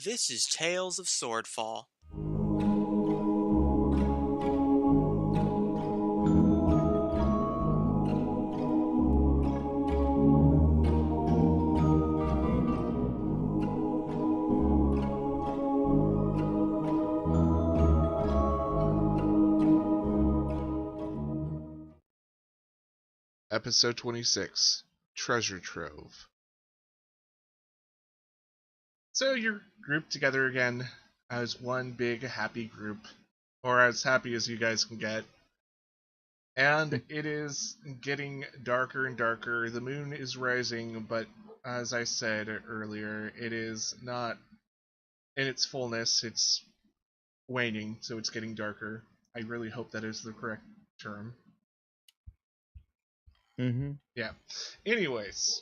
This is Tales of Swordfall. Episode 26, Treasure Trove. So you're grouped together again as one big happy group, or as happy as you guys can get. And it is getting darker and darker. The moon is rising, but as I said earlier, it is not in its fullness. It's waning, so it's getting darker. I really hope that is the correct term. Mm-hmm. Yeah. Anyways,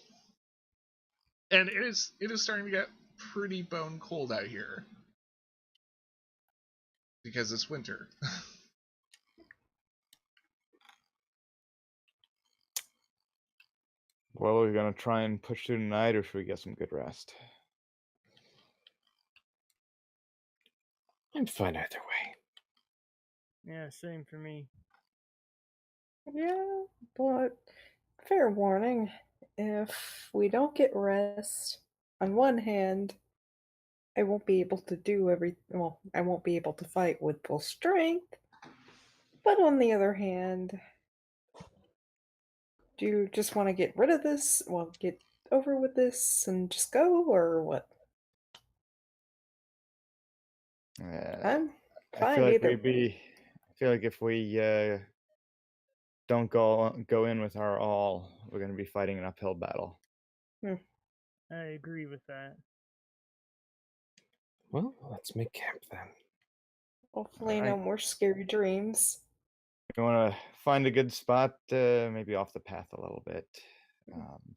and it is starting to get pretty bone cold out here because it's winter. Well, are we gonna try and push through tonight, or should we get some good rest? I'm fine either way. Yeah, same for me. Yeah, but fair warning, if we don't get rest, on one hand, I won't be able to do I won't be able to fight with full strength, but on the other hand, do you just want to get rid of this, get over with this and just go, or what? I'm I fine feel like either. I feel like if we don't go in with our all, we're gonna be fighting an uphill battle. I agree with that. Well, let's make camp then. Hopefully no more scary dreams. You want to find a good spot, maybe off the path a little bit,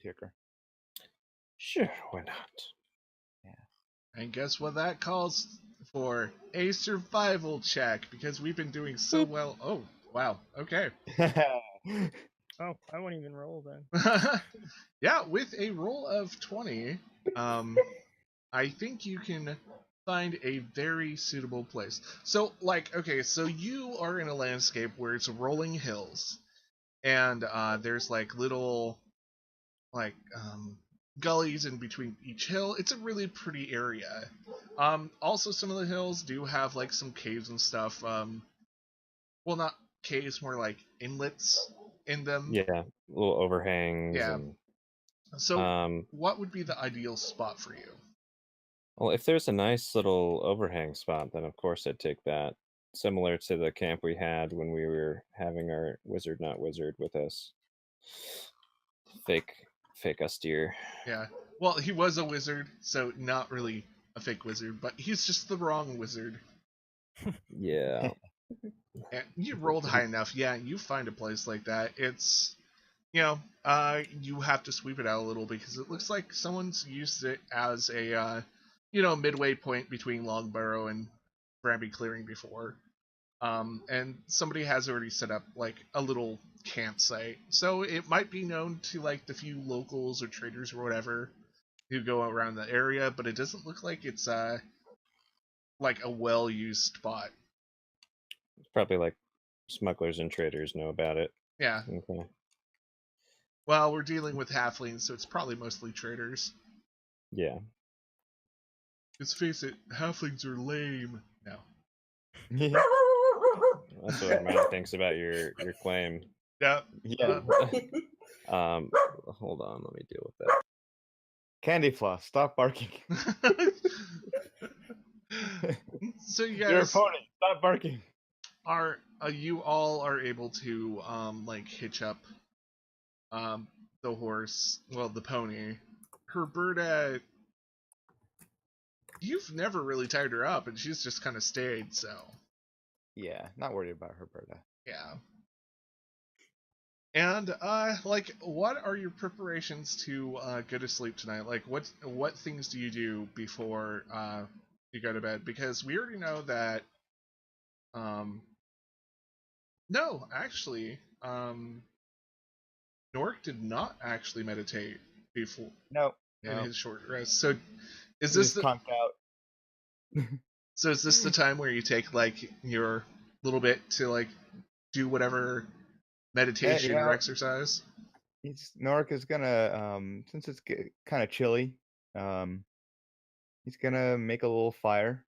Tirker. Sure, why not? Yeah. And guess what that calls for? A survival check, because we've been doing so well. Oh, wow. Okay. Oh, I won't even roll then. Yeah, with a roll of 20, I think you can find a very suitable place. So, so you are in a landscape where it's rolling hills, and there's little gullies in between each hill. It's a really pretty area. Also, some of the hills do have some caves and stuff. Well, not caves, more like inlets in them. Yeah, little overhangs. Yeah. And, so, what would be the ideal spot for you? well, if there's a nice little overhang spot, then of course I'd take that. Similar to the camp we had when we were having our wizard not wizard with us. Fake austere. Yeah. Well, he was a wizard, so not really a fake wizard, but he's just the wrong wizard. Yeah. And you rolled high enough. Yeah, you find a place like that. It's, you have to sweep it out a little because it looks like someone's used it as a, midway point between Longbarrow and Bramby Clearing before. And somebody has already set up a little campsite, so it might be known to the few locals or traders or whatever who go around the area, but it doesn't look like it's a well-used spot. It's probably smugglers and traders know about it. Yeah. Okay. Well, we're dealing with halflings, so it's probably mostly traders. Yeah. Let's face it, halflings are lame. No. Yeah. That's what everybody thinks about your claim. Yeah. Yeah. Hold on, let me deal with that. Candy floss, stop barking. So you You're a guys pony, stop barking. are you all are able to hitch up the horse, the pony. Herberta, you've never really tied her up, and she's just kind of stayed, so. Yeah, not worried about Herberta. Yeah. And what are your preparations to go to sleep tonight? What things do you do before you go to bed? Because we already know that no, actually, Nork did not actually meditate before No. in his short rest. So is He's this the conked out. So is this the time where you take like your little bit to like do whatever meditation or exercise? Norik is gonna, since it's kind of chilly, he's gonna make a little fire,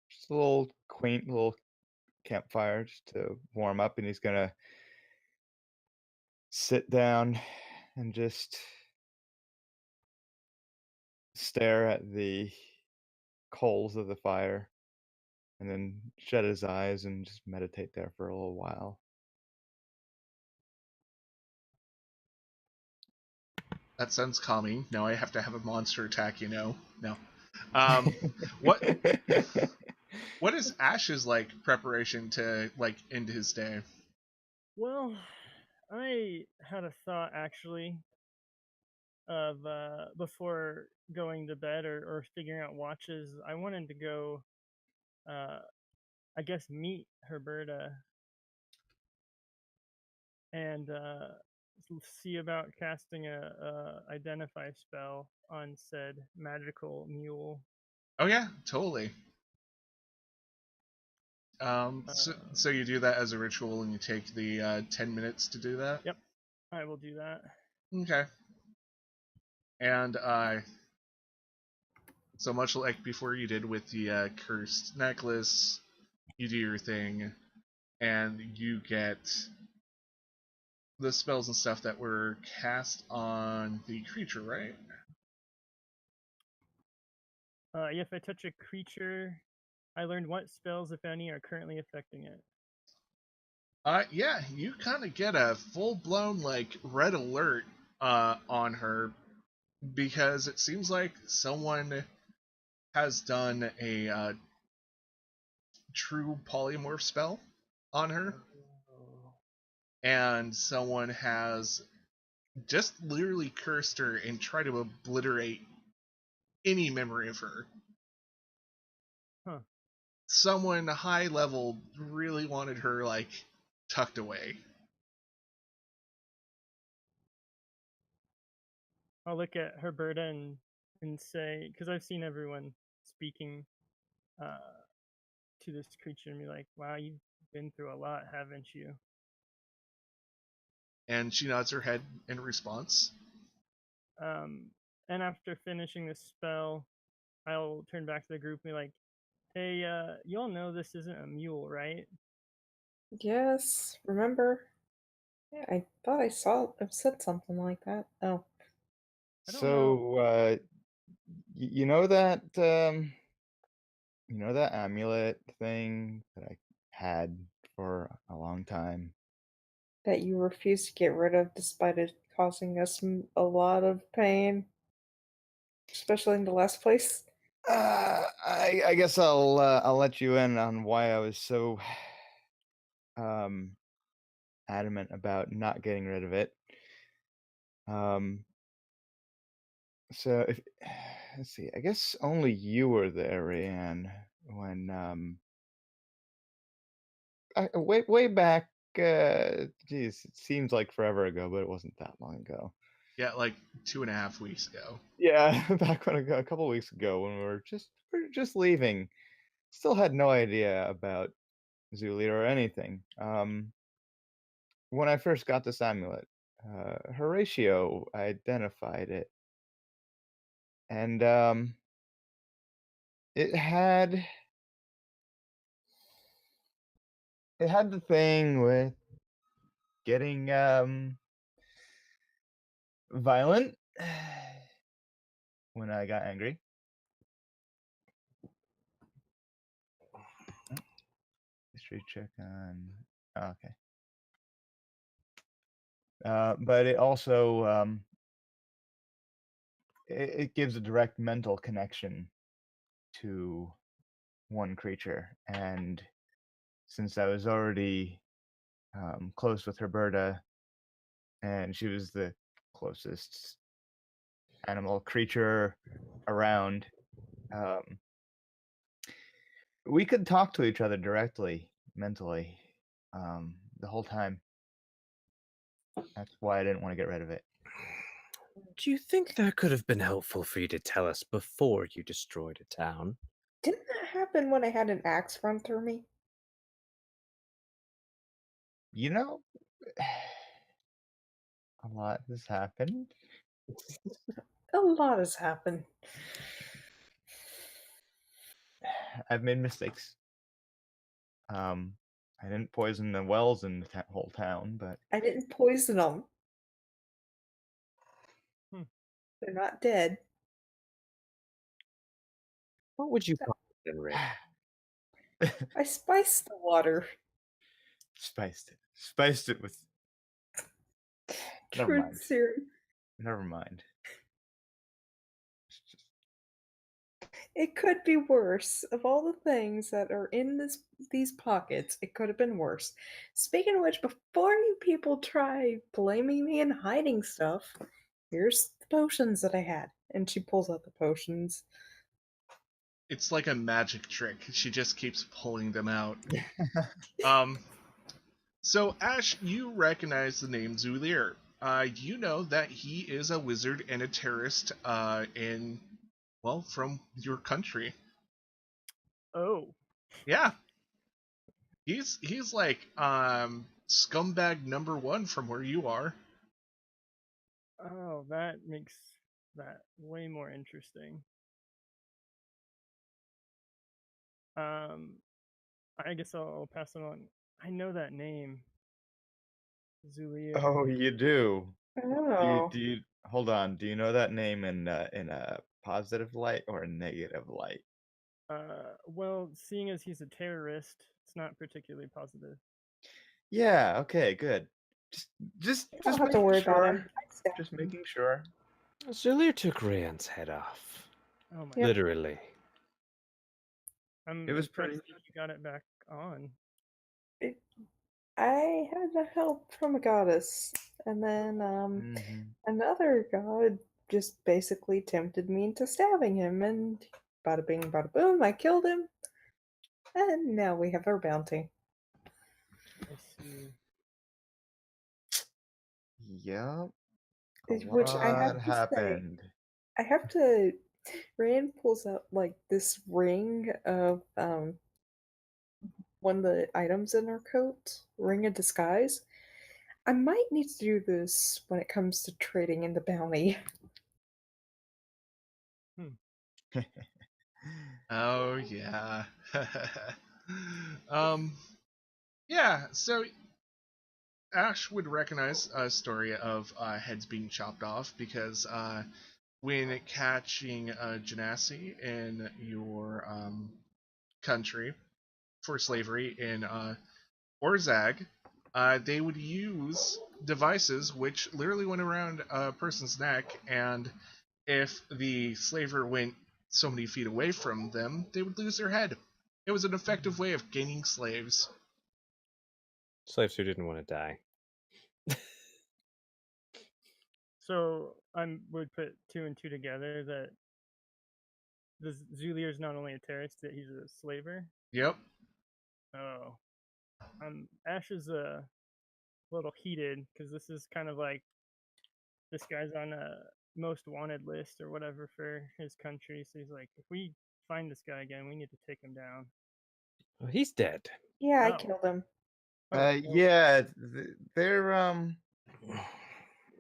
just a little quaint little campfire, just to warm up, and he's gonna sit down and just stare at the coals of the fire, and then shut his eyes and just meditate there for a little while. That sounds calming. Now I have to have a monster attack, No. What what is Ash's like preparation to like end his day? Well, I had a thought actually of before going to bed or figuring out watches. I wanted to go, I guess, meet Herberta and see about casting a identify spell on said magical mule. Oh yeah, totally. So you do that as a ritual, and you take the 10 minutes to do that. Yep, I will do that. Okay. And so much like before you did with the cursed necklace, you do your thing, and you get the spells and stuff that were cast on the creature, right? If I touch a creature, I learned what spells, if any, are currently affecting it. Yeah, you kind of get a full-blown like red alert on her, because it seems like someone has done a true polymorph spell on her, and someone has just literally cursed her and tried to obliterate any memory of her. Huh. Someone high level really wanted her like tucked away. I'll look at Herberta and say, because I've seen everyone speaking to this creature and be like, wow, you've been through a lot, haven't you? And she nods her head in response. And after finishing this spell, I'll turn back to the group and be like, hey, you all know this isn't a mule, right? Yes, remember? Yeah, I thought I said something like that. Oh. I don't know. So, you know that amulet thing that I had for a long time? That you refused to get rid of despite it causing us a lot of pain. Especially in the last place. I guess I'll let you in on why I was so adamant about not getting rid of it. So if let's see, I guess only you were there, Rayanne, when way back. Geez, it seems like forever ago, but it wasn't that long ago. Yeah, like 2.5 weeks ago. Yeah, back when a couple weeks ago when we were just leaving, still had no idea about Zuli or anything. When I first got this amulet, Horatio identified it, and it had the thing with getting violent when I got angry. History check on. Oh, okay. But it also it gives a direct mental connection to one creature, and since I was already close with Herberta, and she was the closest animal creature around, we could talk to each other directly, mentally, the whole time. That's why I didn't want to get rid of it. Do you think that could have been helpful for you to tell us before you destroyed a town? Didn't that happen when I had an axe run through me? You know, a lot has happened. A lot has happened. I've made mistakes. I didn't poison the wells in the whole town, but I didn't poison them. Hmm. They're not dead. What would you call it, Ray? I spiced the water. spiced it with. Never Truth mind. serum. Never mind. It's just- It could be worse. Of all the things that are in these pockets, it could have been worse. Speaking of which, before you people try blaming me and hiding stuff, here's the potions that I had. And she pulls out the potions. It's like a magic trick. She just keeps pulling them out. So Ash, you recognize the name Zulir. You know that he is a wizard and a terrorist from your country. Oh. Yeah. He's like scumbag number 1 from where you are. Oh, that makes that way more interesting. I guess I'll pass it on. I know that name. Zulier. Oh, you do. Oh. Do you hold on? Do you know that name in a positive light or a negative light? Well, seeing as he's a terrorist, it's not particularly positive. Yeah. Okay. Good. Just You don't have to worry about him. Just making sure. Zulir took Rayan's head off. Oh my! Yep. Literally. I'm It was impressed pretty. that you got it back on. I had the help from a goddess, and then Mhm. another god just basically tempted me into stabbing him, and bada bing, bada boom, I killed him, and now we have our bounty. I see. Yep. Which I have What to say, happened? I have to. Rand pulls out like this ring of one of the items in her coat, ring of disguise. I might need to do this when it comes to trading in the bounty. Oh yeah. Yeah, so Ash would recognize a story of heads being chopped off because when catching Genasi in your country for slavery in Orzag, they would use devices which literally went around a person's neck, and if the slaver went so many feet away from them, they would lose their head. It was an effective way of gaining slaves. Slaves who didn't want to die. So I would put 2 and 2 together that the Zulier is not only a terrorist, that he's a slaver. Yep. Oh, Ash is a little heated because this is kind of like this guy's on a most wanted list or whatever for his country. So he's like, if we find this guy again, we need to take him down. Oh, he's dead. Yeah, I Oh. killed him. Oh, well, Yeah, they're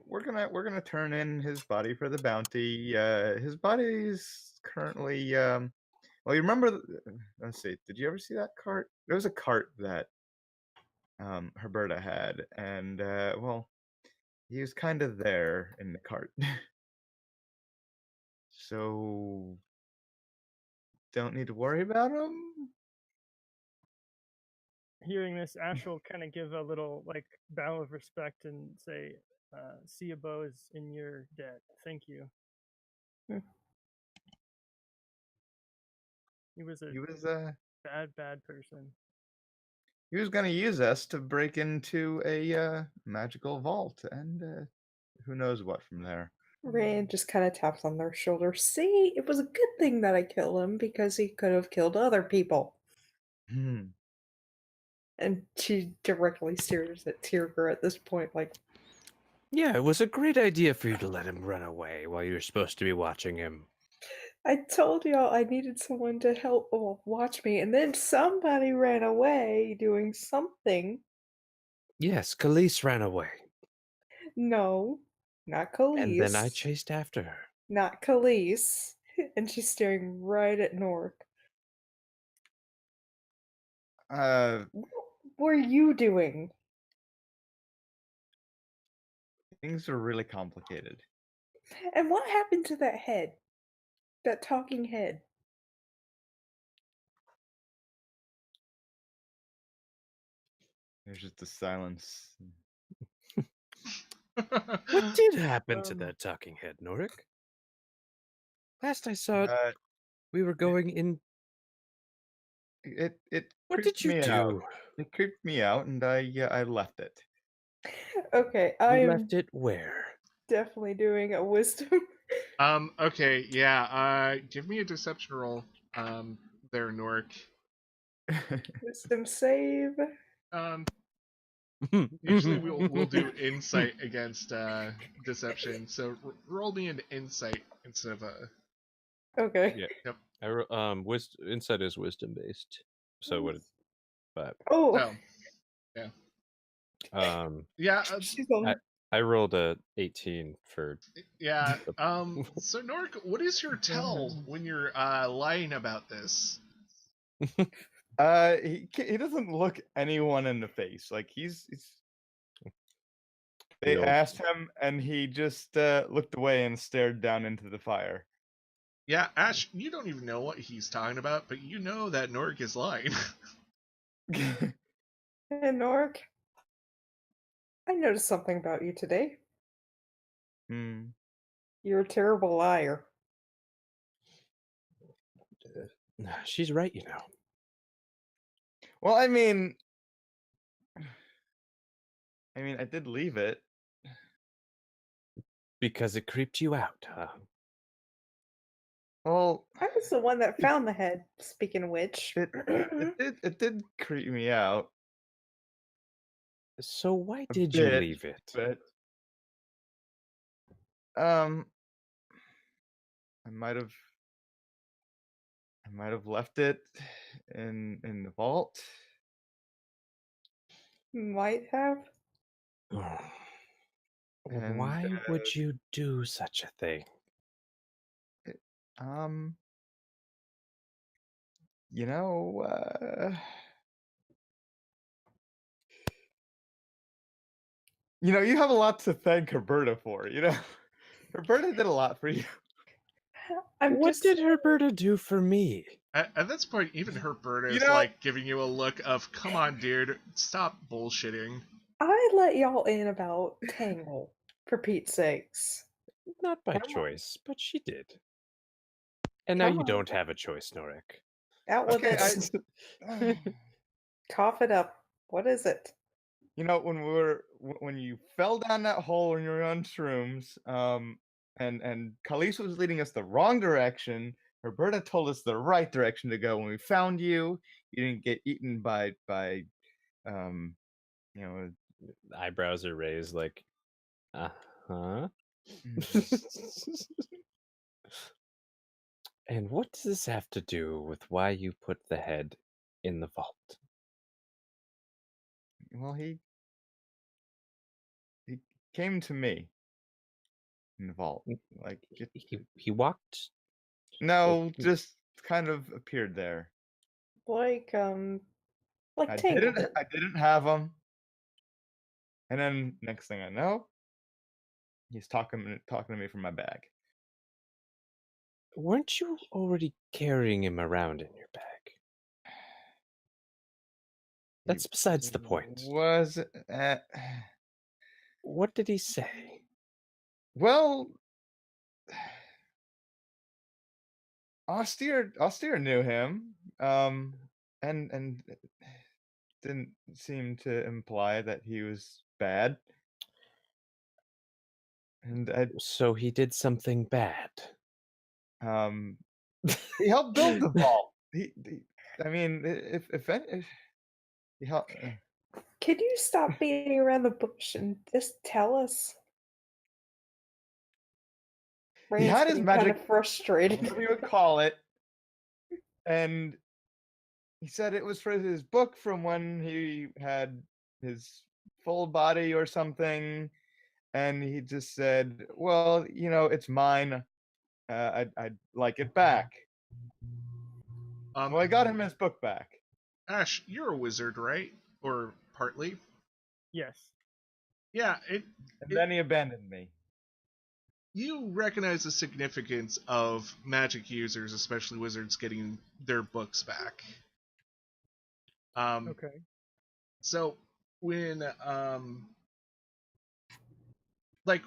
we're gonna turn in his body for the bounty. His body's currently well, you remember let's see, did you ever see that cart? There was a cart that Herberta had, and well, he was kind of there in the cart. So don't need to worry about him. hearing this, Ash will kind of give a little like bow of respect and say, Siabo is in your debt. Thank you. Hmm. He was a He was bad person. he was gonna use us to break into a magical vault, and who knows what from there. Rand just kind of taps on their shoulder. See, it was a good thing that I killed him because he could have killed other people. Hmm. And she directly stares at Tierger at this point, like, Yeah, it was a great idea for you to let him run away while you were supposed to be watching him. I told y'all I needed someone to help watch me, and then somebody ran away doing something. Yes, Khalees ran away. No, not And then I Khalees. chased after her. Not Khalees. And she's staring right at Nork. What were you doing? Things are really complicated. And what happened to that head? That talking head? There's just a silence. What did happen to Um, that talking head, Norik? Last I saw it, Uh, we were going in. it What creeped did you me out. do? It creeped me out, and I left it. Okay, I You am left it where? definitely doing a wisdom. Okay, yeah. Give me a deception roll. There, Nork. Wisdom save. Usually we'll do insight against deception. So roll me an insight instead of a. Okay. Yeah. Yep. Insight is wisdom based. So what? But Oh, Oh, yeah. um, Yeah. she's on. I rolled a 18 for. Yeah. So Nork, what is your tell when you're lying about this? He doesn't look anyone in the face. Like he's they Real- asked him, and he just looked away and stared down into the fire. Yeah, Ash, you don't even know what he's talking about, but you know that Nork is lying. Hey, Nork. I noticed something about you today. Hmm. You're a terrible liar. She's right, you know. Well, I mean, I did leave it. Because it creeped you out, huh? Well, I was the one that found the head, speaking of which. it did creep me out So why a did you bit, leave it? but I might have left it in the vault. Might have. And Why would you do such a thing? you know, you have a lot to thank Herberta for. Herberta did a lot for you. What did Herberta do for me? At this point, even Herberta is like giving you a look of, "Come on, dude, stop bullshitting." I let y'all in about Tangle, for Pete's sakes. Not by choice, but she did. And now Come you on. don't have a choice, Norik. Out with Okay, it. Cough it up. What is it? When you fell down that hole when you were on shrooms, and Khalees was leading us the wrong direction. Roberta told us the right direction to go. When we found you, you didn't get eaten by eyebrows are raised like, huh? And what does this have to do with why you put the head in the vault? Well, he came to me in the vault. Like he walked? No, just kind of appeared there. Like I Tangle. didn't have him. And then next thing I know, he's talking to me from my bag. Weren't you already carrying him around in your bag? That's besides the point. What did he say? Well, Austere knew him, and didn't seem to imply that he was bad. And so he did something bad. He helped build the vault. If he helped. Could you stop beating around the bush and just tell us? He had his kind magic, of frustrated. whatever you would call it, and he said it was for his book from when he had his full body or something, and he just said, "Well, it's mine. I'd like it back." Well, I got him his book back. Ash, you're a wizard, right? Or partly? Yes. Yeah, And then he abandoned me. you recognize the significance of magic users, especially wizards, getting their books back. Okay. So when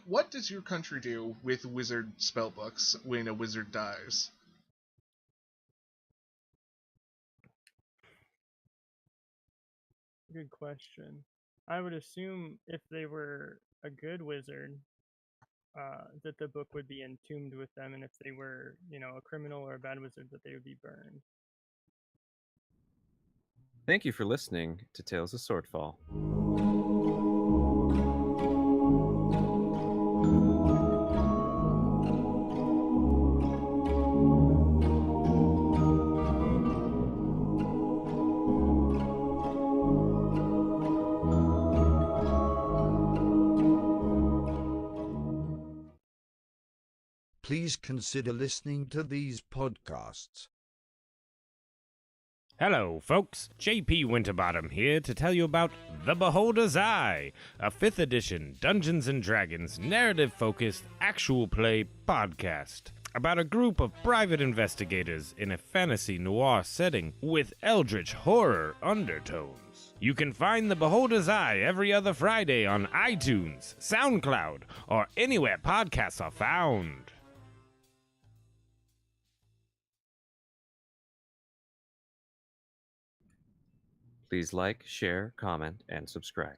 what does your country do with wizard spell books when a wizard dies? Good question. I would assume if they were a good wizard, that the book would be entombed with them, and if they were, a criminal or a bad wizard, that they would be burned. Thank you for listening to Tales of Swordfall. Please consider listening to these podcasts. Hello, folks. JP Winterbottom here to tell you about The Beholder's Eye, a 5th edition Dungeons & Dragons narrative-focused actual play podcast about a group of private investigators in a fantasy noir setting with eldritch horror undertones. You can find The Beholder's Eye every other Friday on iTunes, SoundCloud, or anywhere podcasts are found. Please like, share, comment, and subscribe.